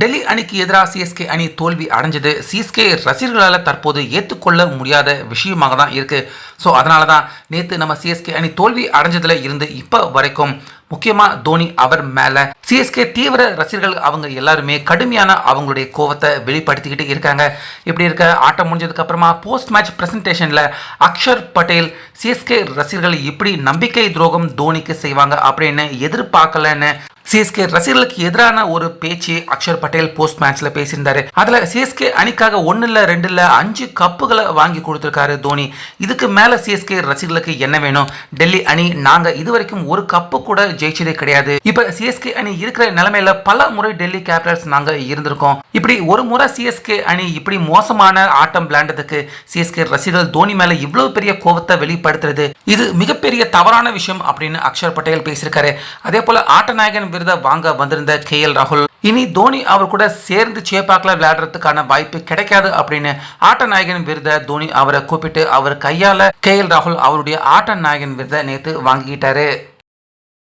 டெல்லி அணிக்கு எதிராக சிஎஸ்கே அணி தோல்வி அடைஞ்சது சிஎஸ்கே ரசிகர்களால் தற்போது ஏற்றுக்கொள்ள முடியாத விஷயமாக தான் இருக்குது. ஸோ அதனால தான் நேற்று நம்ம சிஎஸ்கே அணி தோல்வி அடைஞ்சதுல இருந்து இப்போ வரைக்கும் முக்கியமாக தோனி அவர் மேலே சிஎஸ்கே தீவிர ரசிகர்கள் அவங்க எல்லாருமே கடுமையான அவங்களுடைய கோவத்தை வெளிப்படுத்திக்கிட்டு இருக்காங்க. இப்படி இருக்க ஆட்டம் முடிஞ்சதுக்கு அப்புறமா போஸ்ட் மேட்ச் பிரசன்டேஷனில் அக்ஷர் பட்டேல் சிஎஸ்கே ரசிகர்கள் இப்படி நம்பிக்கை துரோகம் தோனிக்கு செய்வாங்க அப்படின்னு எதிர்பார்க்கலன்னு சிஎஸ்கே ரசிகர்களுக்கு எதிரான ஒரு பேச்சு அக்ஷர் பட்டேல் போஸ்ட் மேட்ச்ல பேசியிருந்தாரு. அதுல சிஎஸ்கே அணிக்காக 1 இல்ல 2 இல்ல 5 கப்புகளை வாங்கி கொடுத்திருக்காரு தோனி. இதுக்கு மேல சிஎஸ்கே ரசிகர்களுக்கு என்ன வேணும்? டெல்லி அணி நாங்க இதுவரைக்கும் ஒரு கப்பு கூட ஜெயிச்சதே கிடையாது. இப்ப சிஎஸ்கே அணி இருக்கிற நிலைமையில பல முறை டெல்லி கேபிட்டல்ஸ் நாங்க இருந்திருக்கோம். இப்படி ஒரு முறை சிஎஸ்கே அணி இப்படி மோசமான ஆட்டம் விளையாண்டதுக்கு சிஎஸ்கே ரசிகர்கள் தோனி மேல இவ்வளவு பெரிய கோபத்தை வெளிப்படுத்துறது இது மிகப்பெரிய தவறான விஷயம் அப்படின்னு அக்ஷர் பட்டேல் பேசியிருக்காரு. அதே போல ஆட்ட நாயகன் விருதை வாங்க வந்திருந்த KL ராகுல் இனி தோனி அவர் கூட சேர்ந்து சேப்பாக்கில் விளையாடுறதுக்கான வாய்ப்பு கிடைக்காது அப்படின்னு ஆட்ட நாயகன் விருதை தோனி அவரை கூப்பிட்டு அவர் கையால KL ராகுல் அவருடைய ஆட்ட நாயகன் விருதை நேற்று வாங்கிக்கிட்டாரு.